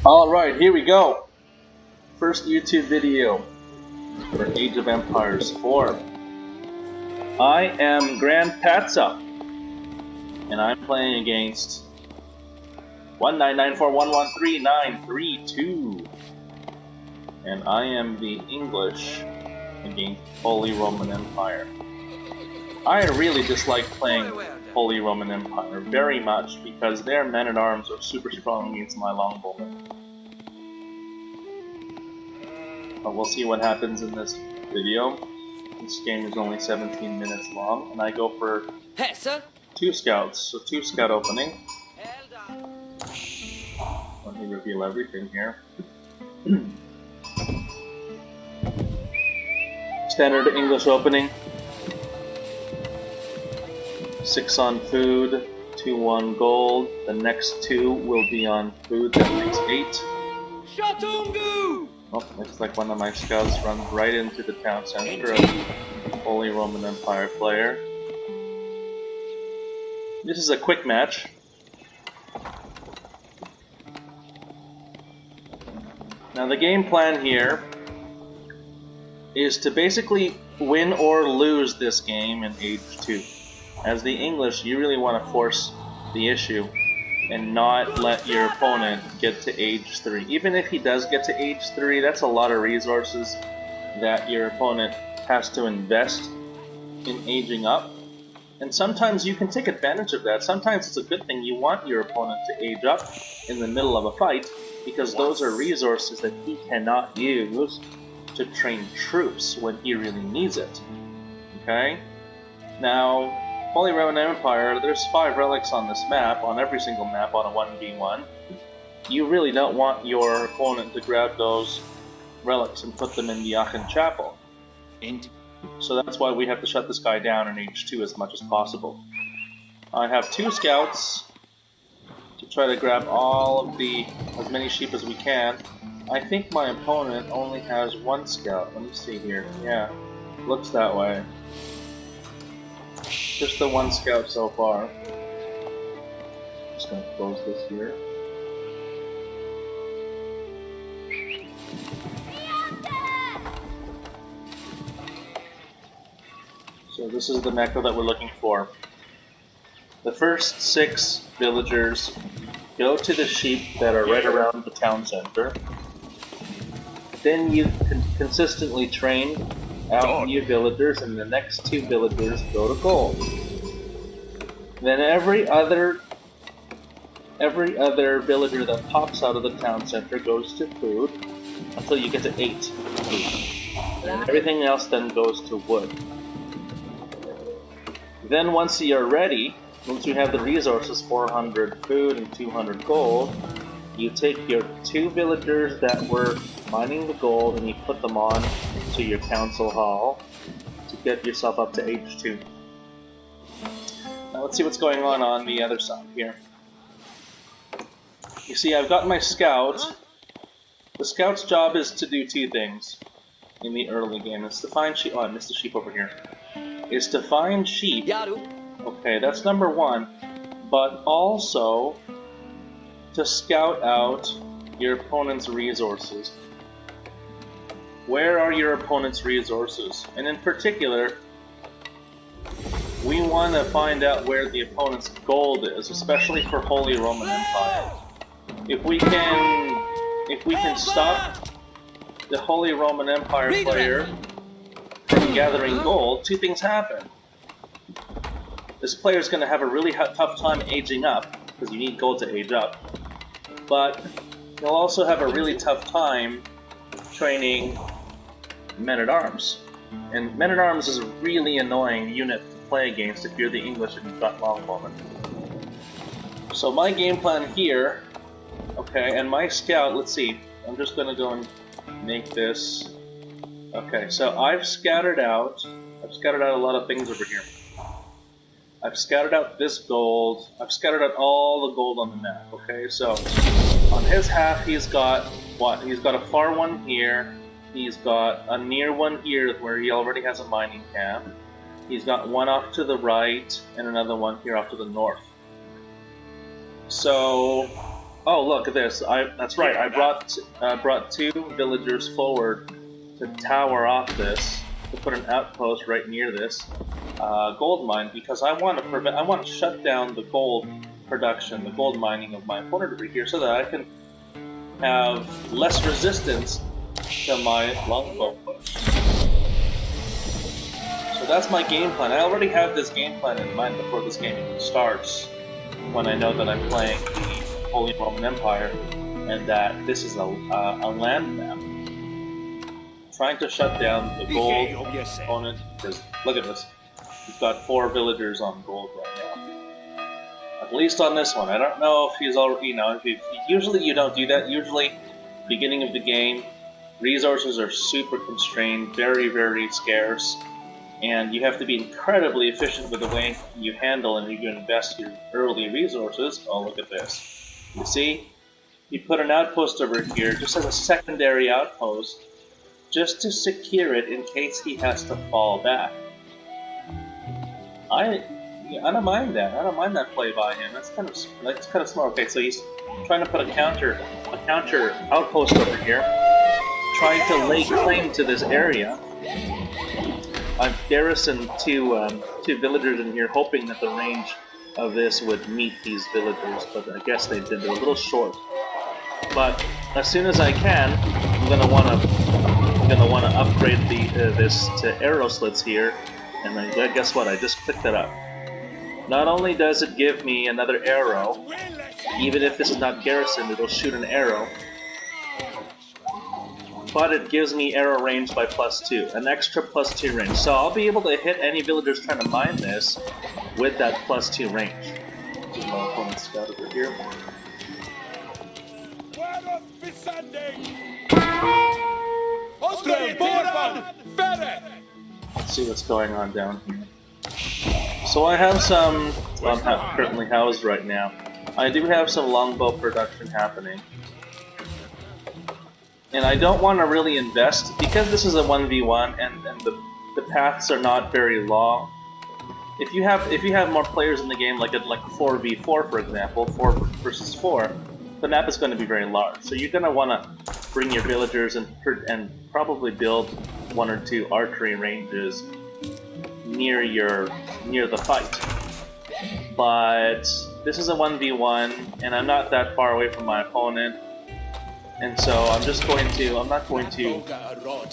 Alright, here we go. First YouTube video for Age of Empires 4. I am GrandPatza, and I'm playing against 19941139332. And I am the English against Holy Roman Empire. I really dislike playing Holy Roman Empire very much because their men-at-arms are super strong against my longbowmen. But we'll see what happens in this video. This game is only 17 minutes long, and I go for 2 scouts, so 2 scout opening. Let me reveal everything here. Standard English opening. 6 on food, 2 on gold. The next 2 will be on food, that makes 8. Oh, looks like one of my scouts runs right into the town center of Holy Roman Empire player. This is a quick match. Now the game plan here is to basically win or lose this game in Age 2. As the English, you really want to force the issue and not let your opponent get to Age 3. Even if he does get to Age 3, that's a lot of resources that your opponent has to invest in aging up. And sometimes you can take advantage of that. Sometimes it's a good thing. You want your opponent to age up in the middle of a fight, because those are resources that he cannot use to train troops when he really needs it. Okay? Now, Holy Roman Empire, there's 5 relics on this map, on every single map on a 1v1. You really don't want your opponent to grab those relics and put them in the Aachen Chapel. So that's why we have to shut this guy down in Age 2 as much as possible. I have 2 scouts to try to grab as many sheep as we can. I think my opponent only has 1 scout. Let me see here. Yeah, looks that way. Just the 1 scout so far. Just gonna close this here. So this is the macro that we're looking for. The first 6 villagers go to the sheep that are right around the town center. Then you can consistently train out new villagers, and the next 2 villagers go to gold. Then every other villager that pops out of the town center goes to food until you get to 8 food. And everything else then goes to wood. Then once you're ready, once you have the resources, 400 food and 200 gold, you take your 2 villagers that were mining the gold and you put them on to your council hall to get yourself up to Age 2. Now let's see what's going on the other side here. You see, I've got my scout. The scout's job is to do 2 things in the early game. It's to find sheep. Oh, I missed the sheep over here. Is to find sheep. Okay, that's number 1. But also to scout out your opponent's resources. Where are your opponent's resources? And in particular, we want to find out where the opponent's gold is, especially for Holy Roman Empire. If we can stop the Holy Roman Empire player from gathering gold, 2 things happen. This player is going to have a really tough time aging up, because you need gold to age up. But he'll also have a really tough time training men-at-arms. And men-at-arms is a really annoying unit to play against if you're the English and you've got longbowmen. So my game plan here, okay, and my scout, let's see, I'm just going to go and make this. Okay, so I've scattered out a lot of things over here. I've scattered out this gold. I've scattered out all the gold on the map, okay? So, on his half, he's got what? He's got a far one here. He's got a near one here where he already has a mining camp. He's got one off to the right and another one here off to the north. So, Oh, look at this. That's right. I brought two villagers forward to tower off this, to put an outpost right near this gold mine, because I want to shut down the gold production, the gold mining of my opponent over here, so that I can have less resistance to my longbow push. So that's my game plan. I already have this game plan in mind before this game even starts, when I know that I'm playing the Holy Roman Empire, and that this is a land map. Trying to shut down the gold opponent, because look at this. He's got 4 villagers on gold right now. At least on this one. I don't know if he's already, usually you don't do that. Usually, beginning of the game, resources are super constrained, very, very scarce, and you have to be incredibly efficient with the way you handle and you invest your early resources. Oh, look at this. You see? He put an outpost over here just as a secondary outpost, just to secure it in case he has to fall back. I don't mind that. I don't mind that play by him. That's kind of smart. Okay, so he's trying to put a counter outpost over here, trying to lay claim to this area. I've garrisoned two villagers in here, hoping that the range of this would meet these villagers, but I guess they did. They're a little short. But as soon as I can, I'm gonna wanna upgrade this to arrow slits here, and then guess what? I just clicked it up. Not only does it give me another arrow, even if this is not garrisoned, it'll shoot an arrow, but it gives me arrow range by +2, an extra +2 range. So I'll be able to hit any villagers trying to mine this with that +2 range. So my opponent's scout over here. Let's see what's going on down here. So I have some, well, I'm not currently housed right now. I do have some longbow production happening. And I don't want to really invest, because this is a 1v1 and the paths are not very long. If you have more players in the game, like 4v4 for example, 4 versus 4, the map is going to be very large. So you're going to want to bring your villagers and probably build 1 or 2 archery ranges near the fight. But this is a 1v1 and I'm not that far away from my opponent. And so I'm not going to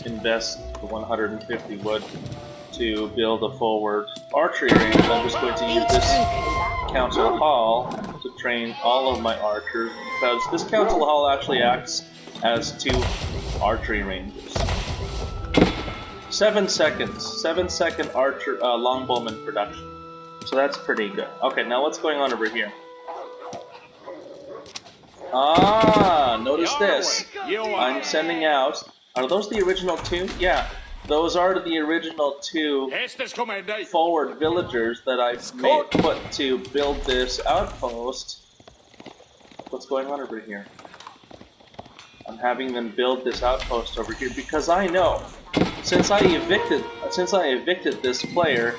invest the 150 wood to build a forward archery range. I'm just going to use this council hall to train all of my archers, because this council hall actually acts as 2 archery ranges. 7 seconds. 7-second archer longbowman production. So that's pretty good. Okay, now what's going on over here? Ah, notice this. I'm sending out. Are those the original 2? Yeah, those are the original 2 forward villagers that I put to build this outpost. What's going on over here? I'm having them build this outpost over here because I know, since I evicted this player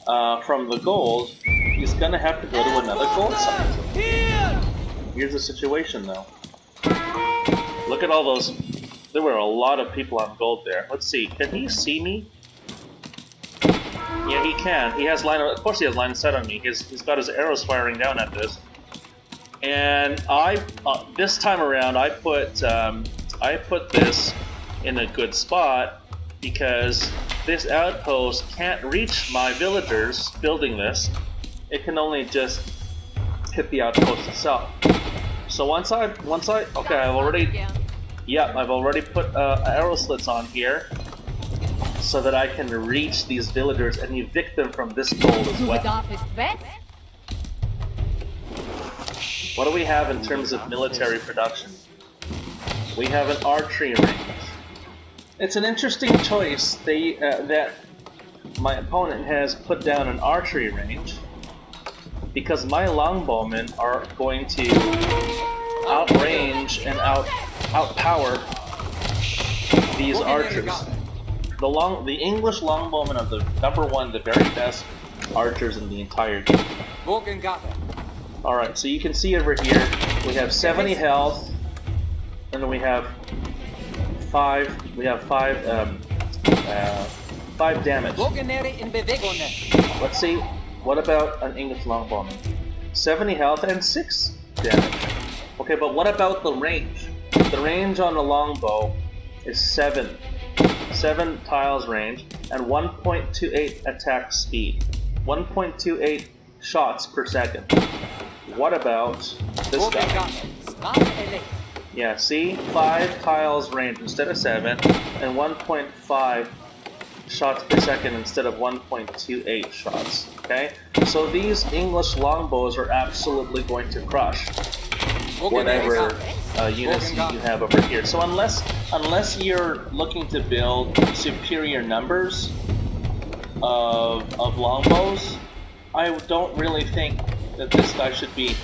from the gold, he's gonna have to go to another gold site. Here's the situation though. Look at all those. There were a lot of people on gold there. Let's see. Can he see me? Yeah, he can. He has of course he has line of sight on me. He's got his arrows firing down at this. And this time around, I put this in a good spot because this outpost can't reach my villagers building this. It can only just hit the outpost itself. So I've already put arrow slits on here so that I can reach these villagers and evict them from this gold as well. What do we have in terms of military production? We have an archery range. It's an interesting choice that my opponent has put down an archery range, because my longbowmen are going to outrange and outpower these archers. The English longbowmen are the #1, the very best archers in the entire game. Alright, so you can see over here, We have 70 health, and then we have 5. We have 5 damage. Let's see. What about an English longbowman? 70 health and 6 damage. Okay, but what about the range? The range on the longbow is 7 tiles range and 1.28 attack speed. 1.28 shots per second. What about this guy? Yeah, see? 5 tiles range instead of 7 and 1.5 shots per second instead of 1.28 shots. Okay? So these English longbows are absolutely going to crush whatever units you have over here. So unless you're looking to build superior numbers of longbows, I don't really think that this guy should be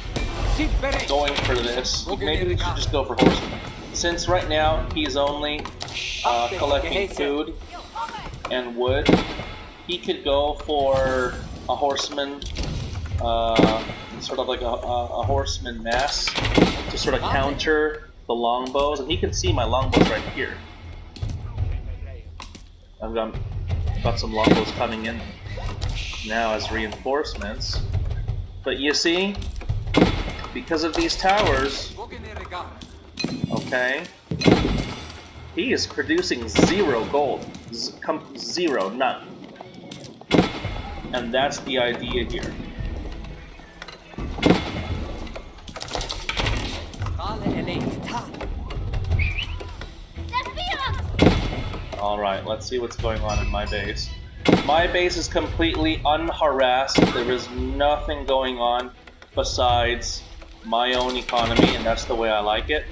going for this. Maybe we should just go for horsemen. Since right now he's only collecting food and wood, he could go for a horseman, sort of like a horseman mass to sort of counter the longbows. And he can see my longbows right here. I've got some longbows coming in now as reinforcements. But you see, because of these towers, okay, he is producing 0 gold. Zero, none. And that's the idea here. Alright, let's see what's going on in my base. My base is completely unharassed. There is nothing going on besides my own economy, and that's the way I like it.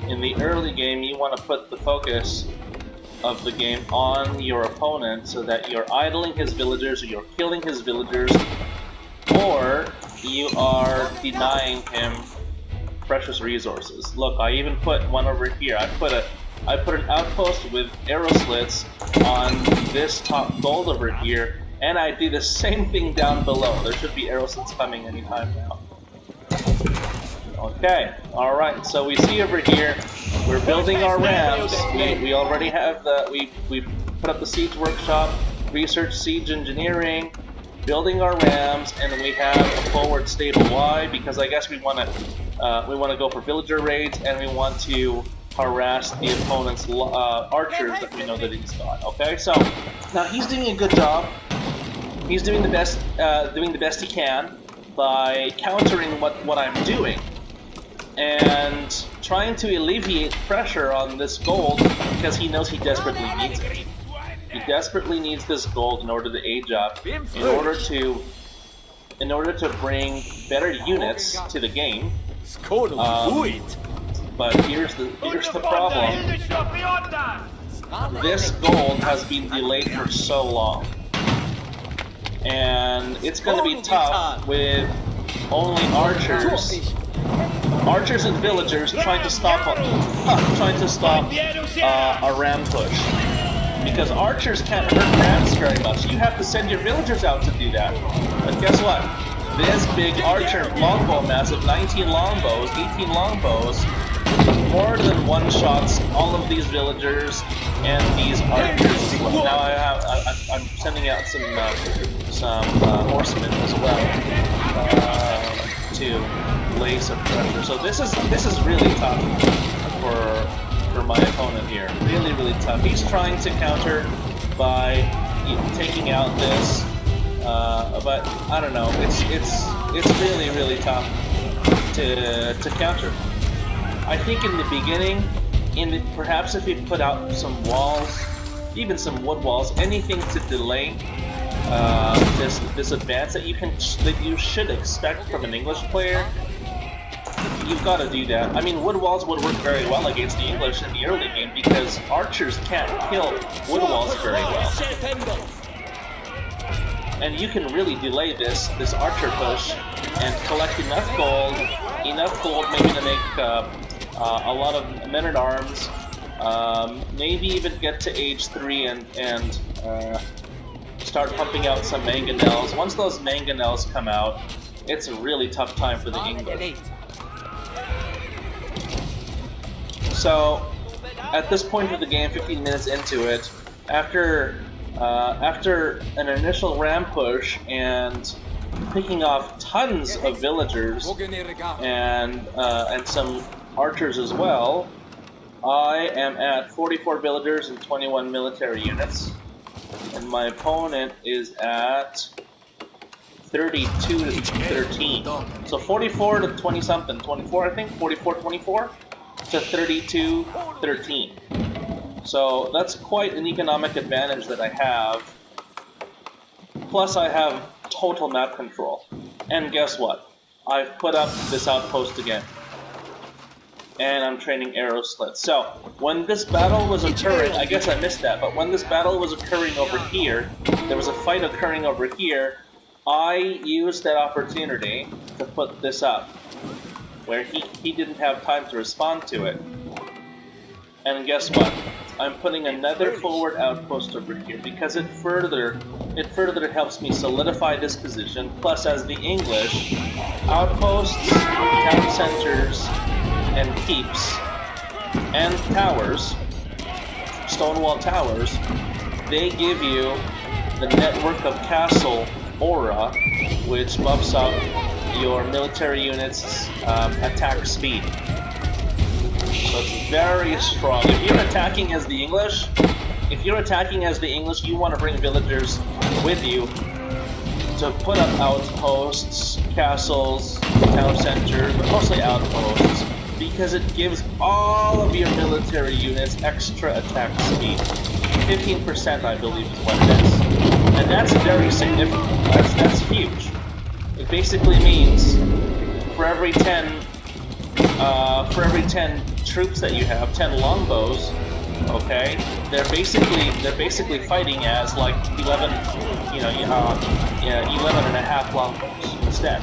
In the early game, you want to put the focus of the game on your opponent so that you're idling his villagers, or you're killing his villagers, or you are denying him precious resources. Look, I even put one over here. I put an outpost with arrow slits on this top gold over here, and I do the same thing down below. There should be arrow slits coming anytime now. Okay, alright, so we see over here, we're building our rams. We already have we put up the siege workshop, research siege engineering, building our rams, and then we have a forward stable. Why? Because I guess we want to go for villager raids, and we want to harass the opponent's archers that we know that he's got. Okay, so now he's doing a good job. He's doing the best he can by countering what I'm doing and trying to alleviate pressure on this gold because he knows he desperately needs it. He desperately needs this gold in order to age up, in order to bring better units to the game. But here's the problem. This gold has been delayed for so long, and it's going to be tough with only archers and villagers trying to stop a ram push. Because archers can't hurt rams very much. You have to send your villagers out to do that. But guess what? This big archer longbow mass of 19 longbows, 18 longbows, more than one-shots all of these villagers and these archers. Now I'm sending out some horsemen as well to lay some pressure. So this is really tough for my opponent here. Really, really tough. He's trying to counter by taking out this, but I don't know. It's really, really tough to counter. I think in the beginning, perhaps if you put out some walls, even some wood walls, anything to delay this advance that you should expect from an English player, you've got to do that. I mean, wood walls would work very well against the English in the early game because archers can't kill wood walls very well. And you can really delay this archer push and collect enough gold maybe to make a lot of men-at-arms, maybe even get to age 3 and start pumping out some mangonels. Once those mangonels come out, it's a really tough time for the English. So, at this point of the game, 15 minutes into it, after an initial ram push and picking off tons of villagers and some archers as well, I am at 44 villagers and 21 military units, and my opponent is at 32 to 13. So 44 to 20 something, 24 I think, 44-24 to 32-13. So that's quite an economic advantage that I have. Plus I have total map control. And guess what? I've put up this outpost again. And I'm training arrow slits. So, when this battle was occurring, I guess I missed that, but when this battle was occurring over here, there was a fight occurring over here, I used that opportunity to put this up, where he didn't have time to respond to it. And guess what? I'm putting another forward outpost over here, because it further helps me solidify this position, plus as the English, outposts, town centers, and keeps, and towers, stonewall towers, they give you the network of castle aura, which buffs up your military units' attack speed. So it's very strong. If you're attacking as the English, you want to bring villagers with you to put up outposts, castles, town centers, but mostly outposts, because it gives all of your military units extra attack speed. 15%, I believe, is what it is. And that's very significant. That's huge. It basically means for every 10 troops that you have, 10 longbows, okay, they're basically fighting as like 11 and a half longbows instead.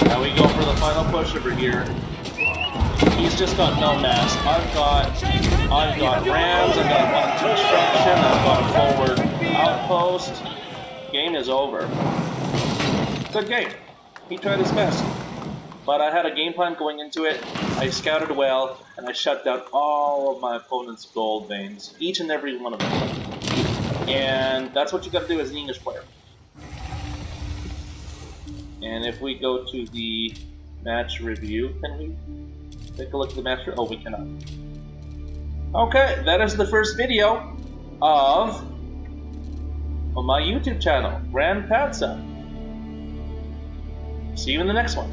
Now we go for the final push over here. He's just got no mass. I've got rams, I've got one construction, I've got a forward outpost. Game is over. Good game. He tried his best. But I had a game plan going into it, I scouted well, and I shut down all of my opponent's gold veins. Each and every one of them. And that's what you gotta do as an English player. And if we go to the match review, can we take a look at the match? Oh, we cannot. Okay, that is the first video of my YouTube channel, GrandPatza. See you in the next one.